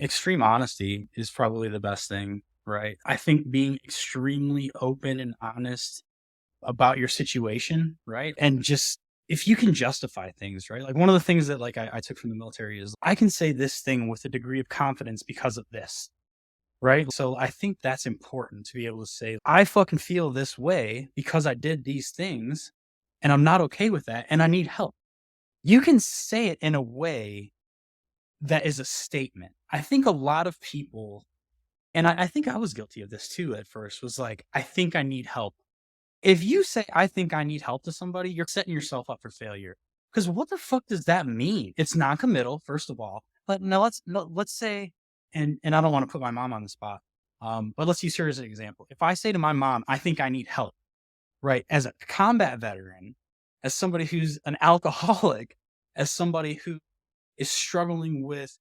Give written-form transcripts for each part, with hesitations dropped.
Extreme honesty is probably the best thing, right? I think being extremely open and honest about your situation, right? And just if you can justify things, right? Like one of the things that I took from the military is I can say this thing with a degree of confidence because of this, right? So I think that's important to be able to say, I fucking feel this way because I did these things and I'm not okay with that and I need help. You can say it in a way that is a statement. I think a lot of people, and I think I was guilty of this too at first, was like, I think I need help. If you say, I think I need help to somebody, you're setting yourself up for failure. Because what the fuck does that mean? It's non-committal, first of all. But let's say, and I don't want to put my mom on the spot. But let's use her as an example. If I say to my mom, I think I need help, right? As a combat veteran, as somebody who's an alcoholic, as somebody who is struggling with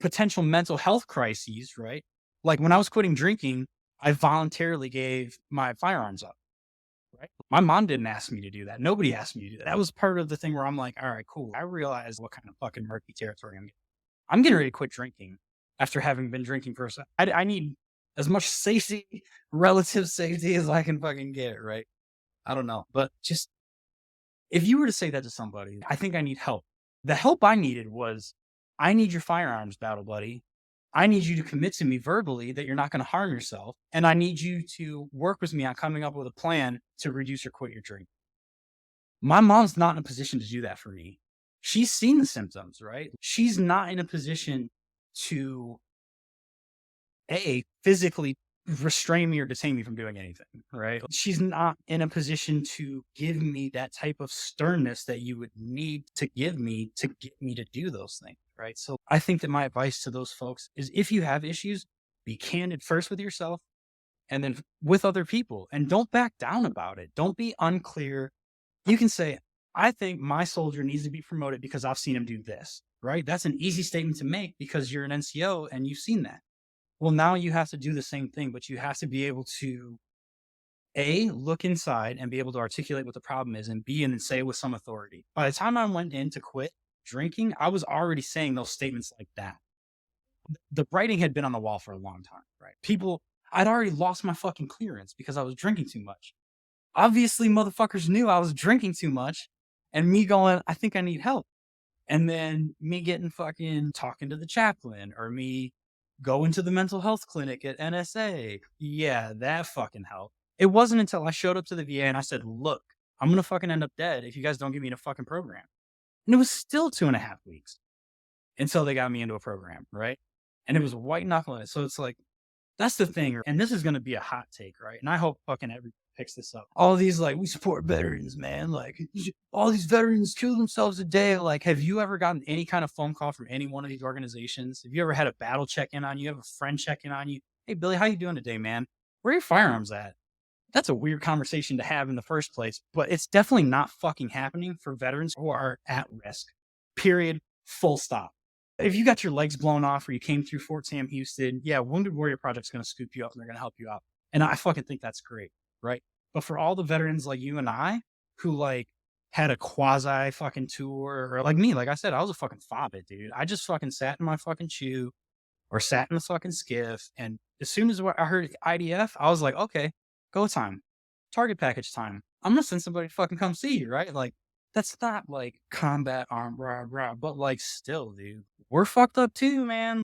potential mental health crises, right? Like when I was quitting drinking, I voluntarily gave my firearms up, right? My mom didn't ask me to do that. Nobody asked me to do that. That was part of the thing where I'm like, all right, cool. I realize what kind of fucking murky territory I'm in. I'm getting ready to quit drinking after having been drinking for I need as much safety, relative safety as I can fucking get, right? I don't know. But just if you were to say that to somebody, I think I need help. The help I needed was, I need your firearms, battle buddy. I need you to commit to me verbally that you're not going to harm yourself. And I need you to work with me on coming up with a plan to reduce or quit your drink. My mom's not in a position to do that for me. She's seen the symptoms, right? She's not in a position to physically restrain me or detain me from doing anything, right? She's not in a position to give me that type of sternness that you would need to give me to get me to do those things, right? So I think that my advice to those folks is if you have issues, be candid first with yourself and then with other people and don't back down about it. Don't be unclear. You can say, I think my soldier needs to be promoted because I've seen him do this, right? That's an easy statement to make because you're an NCO and you've seen that. Well, now you have to do the same thing, but you have to be able to look inside and be able to articulate what the problem is, and B, and then say it with some authority. By the time I went in to quit drinking, I was already saying those statements like that. The writing had been on the wall for a long time, right? I'd already lost my fucking clearance because I was drinking too much. Obviously, motherfuckers knew I was drinking too much, and me going, I think I need help. And then me getting fucking talking to the chaplain or me going to the mental health clinic at NSA. Yeah, that fucking helped. It wasn't until I showed up to the VA and I said, look, I'm going to fucking end up dead if you guys don't get me in a fucking program. And it was still 2.5 weeks until they got me into a program, right? And it was white knuckling it. So it's like, that's the thing. And this is going to be a hot take, right? And I hope fucking everybody picks this up. All these, like, we support veterans, man. Like, all these veterans kill themselves a day. Like, have you ever gotten any kind of phone call from any one of these organizations? Have you ever had a battle check in on you? Have a friend check in on you? Hey, Billy, how you doing today, man? Where are your firearms at? That's a weird conversation to have in the first place, but it's definitely not fucking happening for veterans who are at risk. Period. Full stop. If you got your legs blown off or you came through Fort Sam Houston, yeah, Wounded Warrior Project's going to scoop you up and they're going to help you out. And I fucking think that's great, right? But for all the veterans like you and I who like had a quasi fucking tour, or like me, like I said, I was a fucking fobbit, dude. I just fucking sat in my fucking chew or sat in the fucking skiff. And as soon as I heard IDF, I was like, okay, go time, target package time. I'm going to send somebody to fucking come see you, right? Like, that's not like combat arm, rah, rah, but like still, dude, we're fucked up too, man.